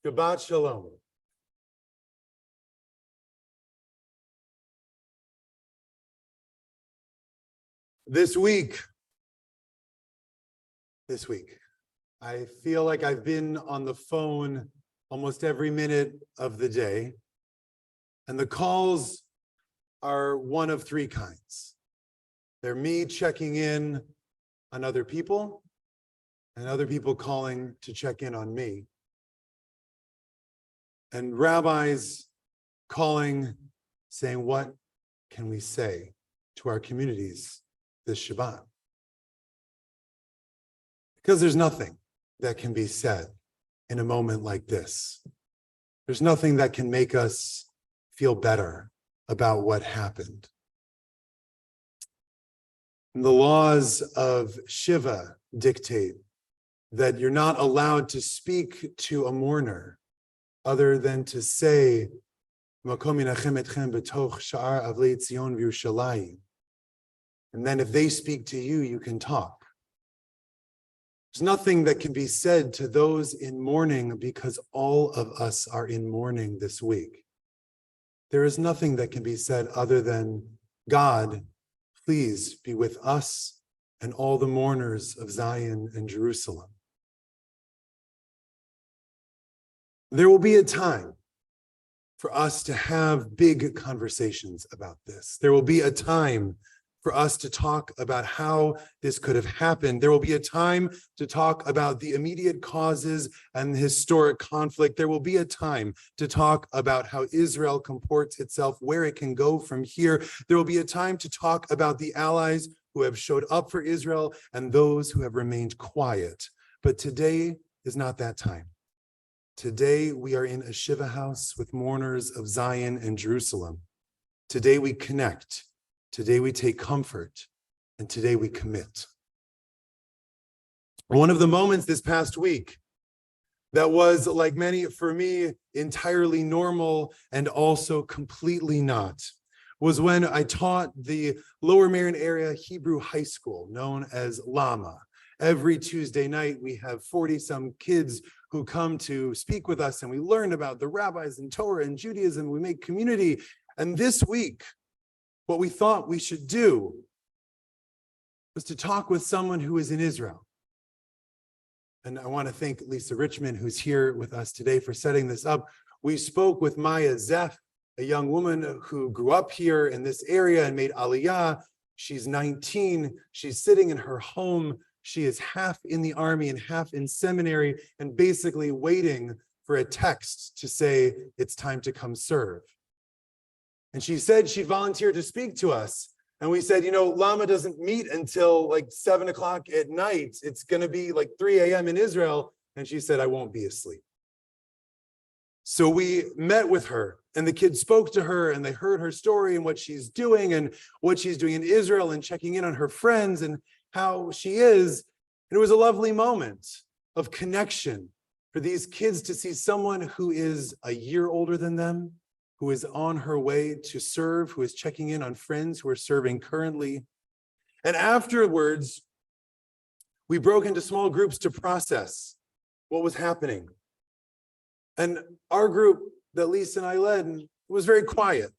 Shabbat Shalom. This week, I feel like I've been on the phone almost every minute of the day, and the calls are one of three kinds. They're me checking in on other people, and other people calling to check in on me, and rabbis calling, saying, what can we say to our communities this Shabbat? Because there's nothing that can be said in a moment like this. There's nothing that can make us feel better about what happened. And the laws of Shiva dictate that you're not allowed to speak to a mourner other than to say, Makom yinachem etchem b'toch sha'ar avlei Tzion v'Yerushalayim. And then if they speak to you, you can talk. There's nothing that can be said to those in mourning because all of us are in mourning this week. There is nothing that can be said other than, God, please be with us and all the mourners of Zion and Jerusalem. There will be a time for us to have big conversations about this. There will be a time for us to talk about how this could have happened. There will be a time to talk about the immediate causes and the historic conflict. There will be a time to talk about how Israel comports itself, where it can go from here. There will be a time to talk about the allies who have showed up for Israel and those who have remained quiet. But today is not that time. Today we are in a Shiva house with mourners of Zion and Jerusalem. Today we connect. Today we take comfort, and today we commit. One of the moments this past week that was, like many, for me, entirely normal and also completely not, was when I taught the Lower Marion Area Hebrew High School, known as Lama. Every Tuesday night, we have 40-some kids who come to speak with us, and we learn about the rabbis and Torah and Judaism. We make community. And this week, what we thought we should do was to talk with someone who is in Israel. And I want to thank Lisa Richmond, who's here with us today, for setting this up. We spoke with Maya Zef, a young woman who grew up here in this area and made Aliyah. She's 19. She's sitting in her home. She is half in the army and half in seminary and basically waiting for a text to say it's time to come serve. And she said she volunteered to speak to us. And we said, Lama doesn't meet until like 7 o'clock at night. It's going to be like 3 a.m. in Israel. And she said, I won't be asleep. So we met with her, and the kids spoke to her, and they heard her story and what she's doing in Israel, and checking in on her friends and how she is. And it was a lovely moment of connection for these kids to see someone who is a year older than them, who is on her way to serve, who is checking in on friends who are serving currently. And afterwards, we broke into small groups to process what was happening. And our group that Lisa and I led was very quiet.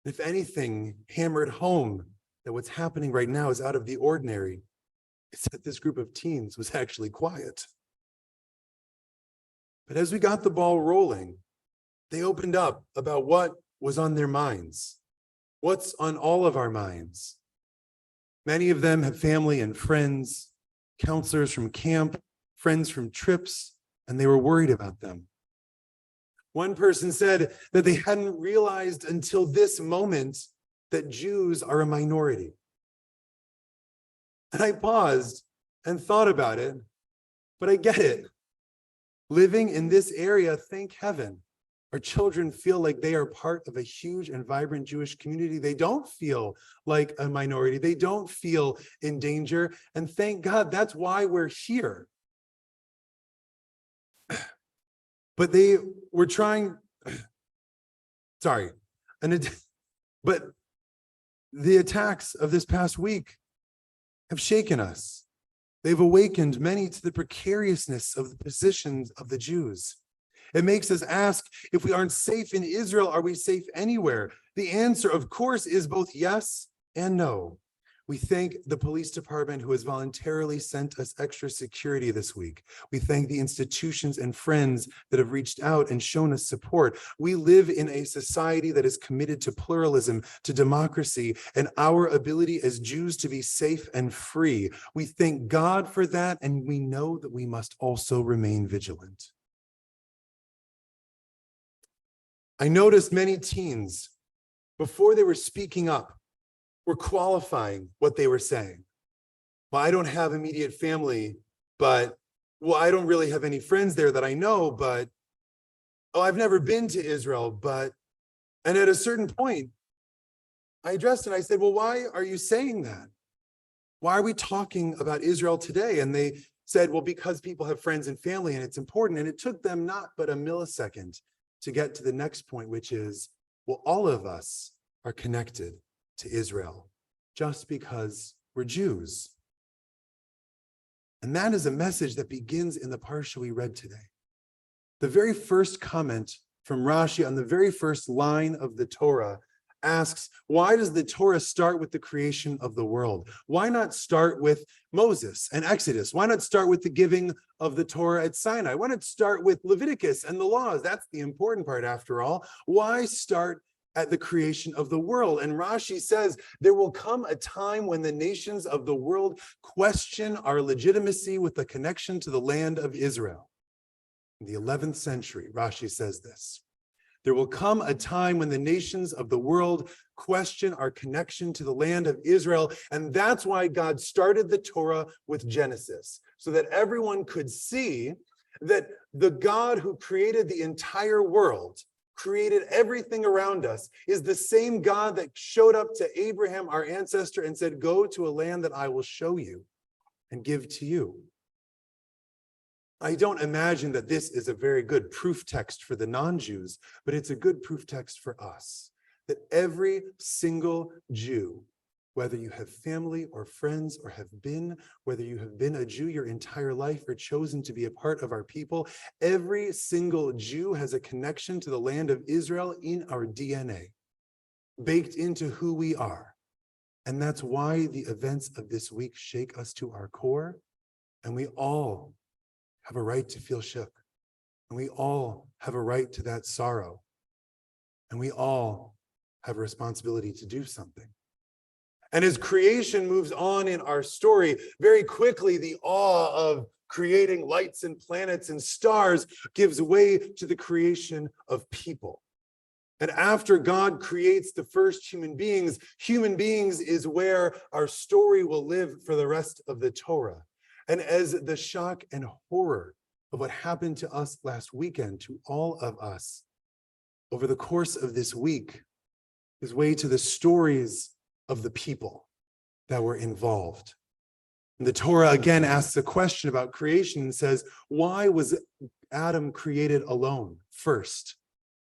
If anything, hammered home that what's happening right now is out of the ordinary. It's that this group of teens was actually quiet. But as we got the ball rolling, they opened up about what was on their minds, what's on all of our minds. Many of them have family and friends, counselors from camp, friends from trips, and they were worried about them. One person said that they hadn't realized until this moment that Jews are a minority. And I paused and thought about it, but I get it. Living in this area, thank heaven, our children feel like they are part of a huge and vibrant Jewish community. They don't feel like a minority. They don't feel in danger. And thank God, that's why we're here. But they were trying, but the attacks of this past week have shaken us. They've awakened many to the precariousness of the positions of the Jews. It makes us ask, if we aren't safe in Israel, are we safe anywhere? The answer, of course, is both yes and no. We thank the police department who has voluntarily sent us extra security this week. We thank the institutions and friends that have reached out and shown us support. We live in a society that is committed to pluralism, to democracy, and our ability as Jews to be safe and free. We thank God for that, and we know that we must also remain vigilant. I noticed many teens, before they were speaking up, were qualifying what they were saying. Well, I don't have immediate family, but, well, I don't really have any friends there that I know, but, oh, I've never been to Israel, but, and at a certain point, I addressed it and I said, well, why are you saying that? Why are we talking about Israel today? And they said, well, because people have friends and family and it's important. And it took them not but a millisecond to get to the next point, which is, well, all of us are connected to Israel just because we're Jews. And that is a message that begins in the parsha we read today. The very first comment from Rashi on the very first line of the Torah asks, why does the Torah start with the creation of the world? Why not start with Moses and Exodus? Why not start with the giving of the Torah at Sinai? Why not start with Leviticus and the laws? That's the important part after all. Why start at the creation of the world? And Rashi says, there will come a time when the nations of the world question our legitimacy with the connection to the land of Israel. In the 11th century, Rashi says this. There will come a time when the nations of the world question our connection to the land of Israel. And that's why God started the Torah with Genesis, so that everyone could see that the God who created the entire world, created everything around us, is the same God that showed up to Abraham, our ancestor, and said, go to a land that I will show you and give to you. I don't imagine that this is a very good proof text for the non-Jews, but it's a good proof text for us, that every single Jew, whether you have family or friends or whether you have been a Jew your entire life or chosen to be a part of our people, every single Jew has a connection to the land of Israel in our DNA, baked into who we are. And that's why the events of this week shake us to our core, and we all have a right to feel shook. And we all have a right to that sorrow. And we all have a responsibility to do something. And as creation moves on in our story, very quickly, the awe of creating lights and planets and stars gives way to the creation of people. And after God creates the first human beings is where our story will live for the rest of the Torah. And as the shock and horror of what happened to us last weekend, to all of us, over the course of this week, gives way to the stories of the people that were involved. And the Torah again asks a question about creation and says, why was Adam created alone first?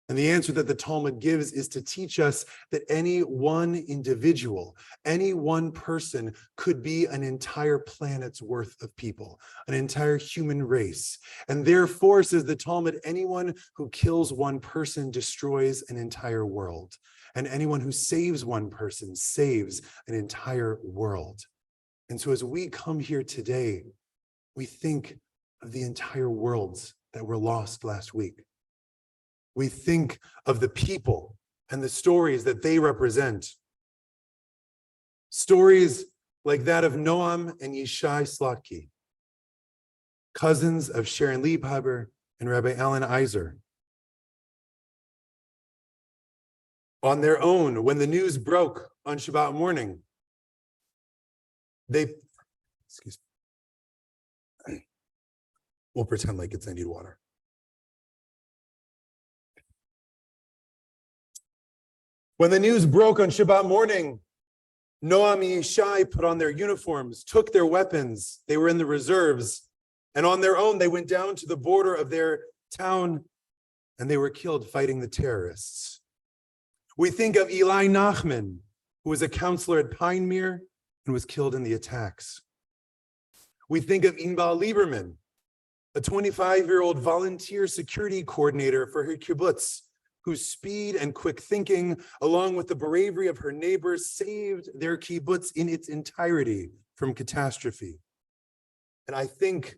And the answer that the Talmud gives is to teach us that any one individual, any one person could be an entire planet's worth of people, an entire human race. And therefore, says the Talmud, anyone who kills one person destroys an entire world. And anyone who saves one person saves an entire world. And so as we come here today, we think of the entire worlds that were lost last week. We think of the people and the stories that they represent. Stories like that of Noam and Yishai Slotky, cousins of Sharon Liebhaber and Rabbi Alan Iser. On their own, when the news broke on Shabbat morning, we'll pretend like I need water. When the news broke on Shabbat morning, Noam and Yishai put on their uniforms, took their weapons, they were in the reserves, and on their own, they went down to the border of their town, and they were killed fighting the terrorists. We think of Eli Nachman, who was a counselor at Pine Mere and was killed in the attacks. We think of Inbal Lieberman, a 25-year-old volunteer security coordinator for her kibbutz, whose speed and quick thinking, along with the bravery of her neighbors, saved their kibbutz in its entirety from catastrophe. And I think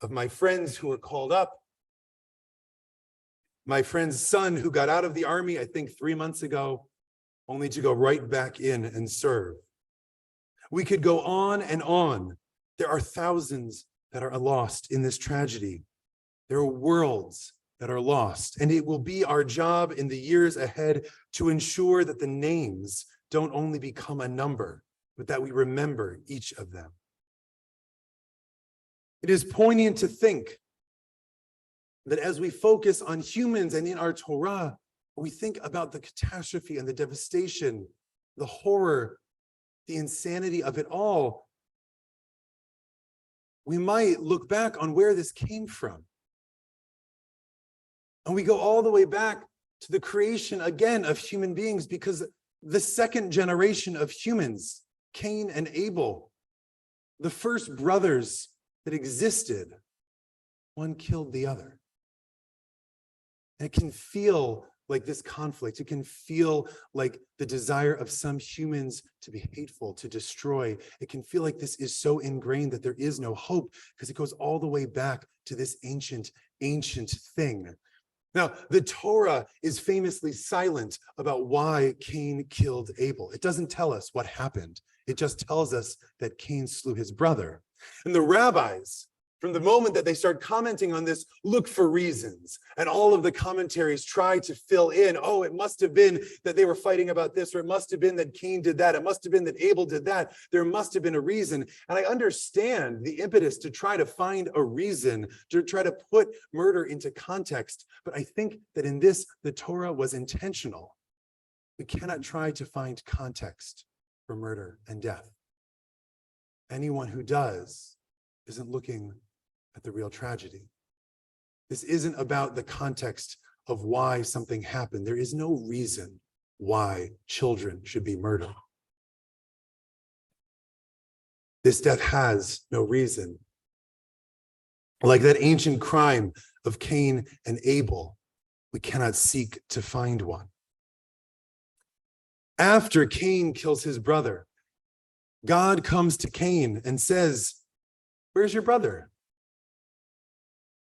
of my friends who were called up, my friend's son who got out of the army, I think 3 months ago, only to go right back in and serve. We could go on and on. There are thousands that are lost in this tragedy. There are worlds that are lost, and it will be our job in the years ahead to ensure that the names don't only become a number, but that we remember each of them. It is poignant to think that as we focus on humans and in our Torah, we think about the catastrophe and the devastation, the horror, the insanity of it all, we might look back on where this came from. And we go all the way back to the creation again of human beings, because the second generation of humans, Cain and Abel, the first brothers that existed, one killed the other. And it can feel like this conflict. It can feel like the desire of some humans to be hateful, to destroy. It can feel like this is so ingrained that there is no hope, because it goes all the way back to this ancient thing. Now, the Torah is famously silent about why Cain killed Abel. It doesn't tell us what happened. It just tells us that Cain slew his brother. And the rabbis, from the moment that they start commenting on this, look for reasons. And all of the commentaries try to fill in, oh, it must have been that they were fighting about this, or it must have been that Cain did that. It must have been that Abel did that. There must have been a reason. And I understand the impetus to try to find a reason, to try to put murder into context. But I think that in this, the Torah was intentional. We cannot try to find context for murder and death. Anyone who does isn't looking at the real tragedy. This isn't about the context of why something happened. There is no reason why children should be murdered. This death has no reason. Like that ancient crime of Cain and Abel, we cannot seek to find one. After Cain kills his brother, God comes to Cain and says, "Where's your brother?"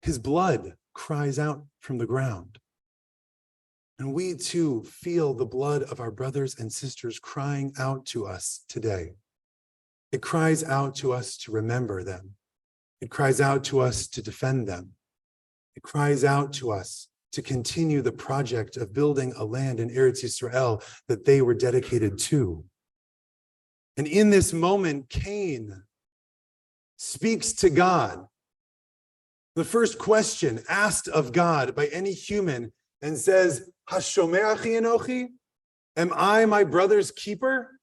His blood cries out from the ground. And we too feel the blood of our brothers and sisters crying out to us today. It cries out to us to remember them. It cries out to us to defend them. It cries out to us to continue the project of building a land in Eretz Yisrael that they were dedicated to. And in this moment, Cain speaks to God. The first question asked of God by any human, and says, "Hashomer achi enochi? Am I my brother's keeper?"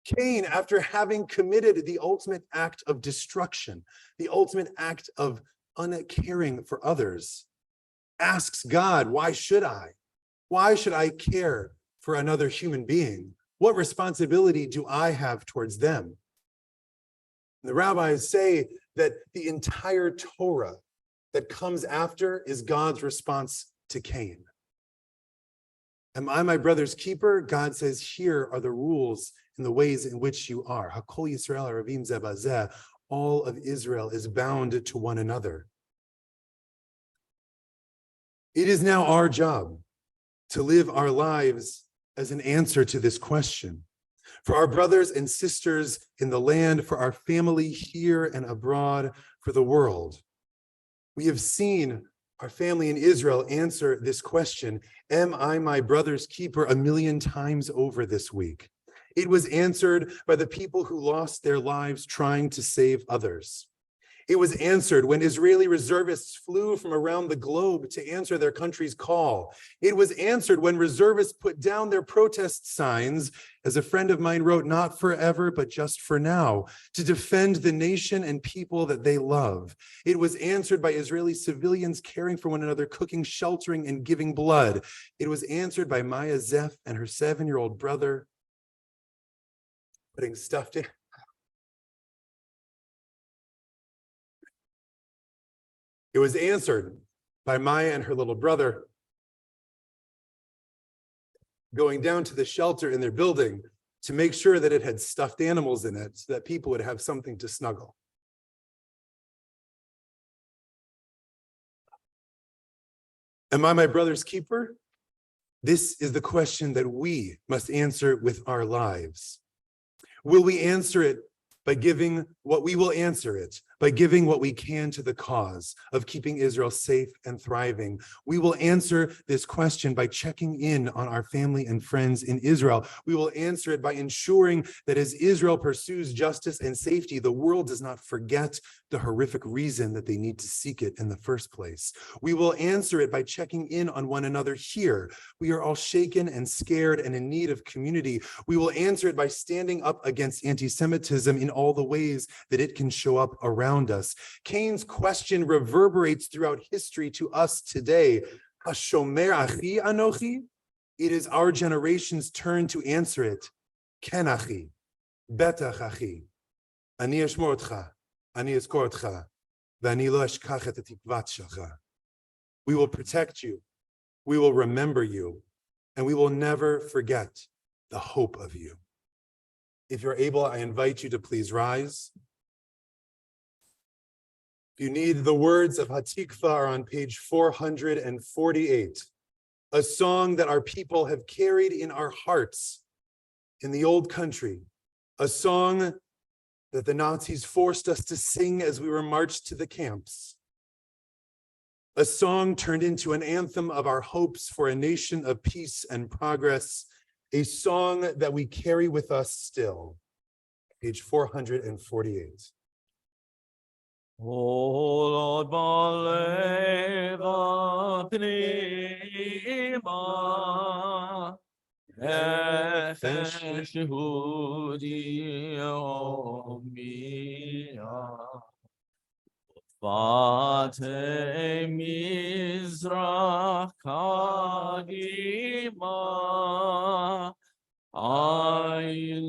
Cain, after having committed the ultimate act of destruction, the ultimate act of uncaring for others, asks God, "Why should I? Why should I care for another human being? What responsibility do I have towards them?" The rabbis say that the entire Torah that comes after is God's response to Cain. Am I my brother's keeper? God says, here are the rules and the ways in which you are. Hakol Yisrael Aravim Zeh Bazeh. All of Israel is bound to one another. It is now our job to live our lives as an answer to this question. For our brothers and sisters in the land, for our family here and abroad, for the world. We have seen our family in Israel answer this question, am I my brother's keeper, 1,000,000 times over this week. It was answered by the people who lost their lives trying to save others. It was answered when Israeli reservists flew from around the globe to answer their country's call. It was answered when reservists put down their protest signs, as a friend of mine wrote, not forever, but just for now, to defend the nation and people that they love. It was answered by Israeli civilians caring for one another, cooking, sheltering, and giving blood. It was answered by Maya Zef and her 7-year-old brother putting stuff in. It was answered by Maya and her little brother going down to the shelter in their building to make sure that it had stuffed animals in it so that people would have something to snuggle. Am I my brother's keeper? This is the question that we must answer with our lives. Will we answer it by giving what we will answer it, by giving what we can to the cause of keeping Israel safe and thriving? We will answer this question by checking in on our family and friends in Israel. We will answer it by ensuring that as Israel pursues justice and safety, the world does not forget the horrific reason that they need to seek it in the first place. We will answer it by checking in on one another here. We are all shaken and scared and in need of community. We will answer it by standing up against anti-Semitism in all the ways that it can show up around us. Cain's question reverberates throughout history to us today. Hashomer achi anochi? It is our generation's turn to answer it. Ken achi, betach achi, ani eshmor otcha, ani ezkor otcha, ve'ani lo eshkach et hatikvat shelcha. We will protect you, we will remember you, and we will never forget the hope of you. If you're able, I invite you to please rise. If you need, the words of Hatikva are on page 448, a song that our people have carried in our hearts in the old country, a song that the Nazis forced us to sing as we were marched to the camps, a song turned into an anthem of our hopes for a nation of peace and progress, a song that we carry with us still. Page 448. Lord, baleva pnima, efesh Yehudi omia, vate mizrach kadima, Ay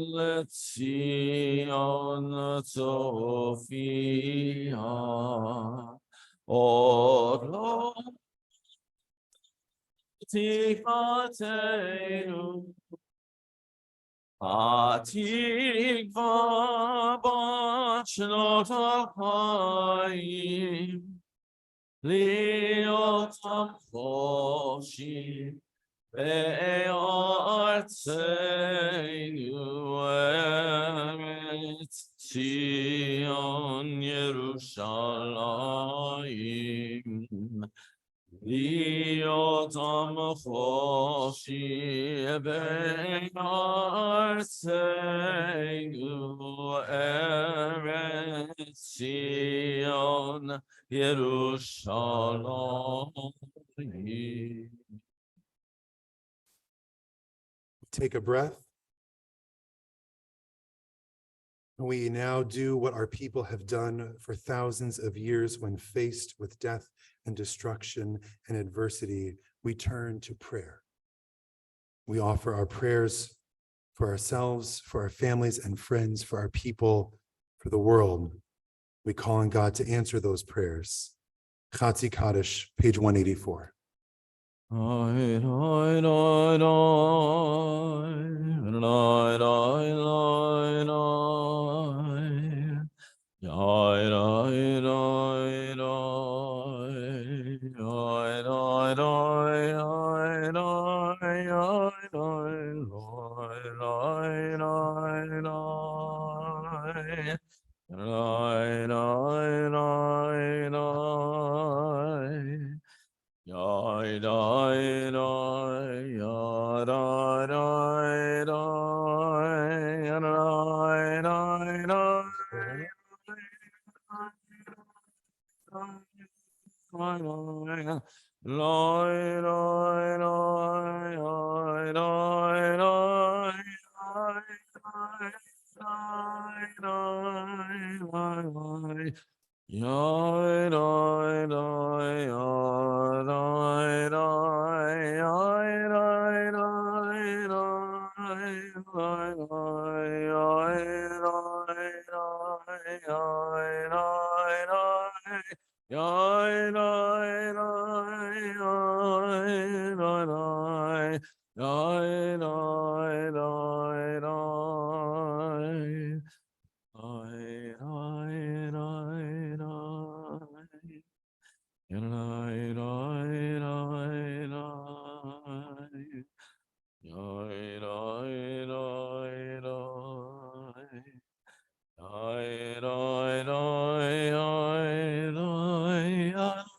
Zion Sophia, Oro Tikvatenu, Atikva Bachnot Alpayim, Liotam Choshim, Be'artzeinu Eretz Zion Yerushalayim Liotam Choshi Be'artzeinu Eretz Zion Yerushalayim. Take a breath. We now do what our people have done for thousands of years when faced with death and destruction and adversity. We turn to prayer. We offer our prayers for ourselves, for our families and friends, for our people, for the world. We call on God to answer those prayers. Chatzi Kaddish, page 184. Oi, oi, oi, oi, oi, oi.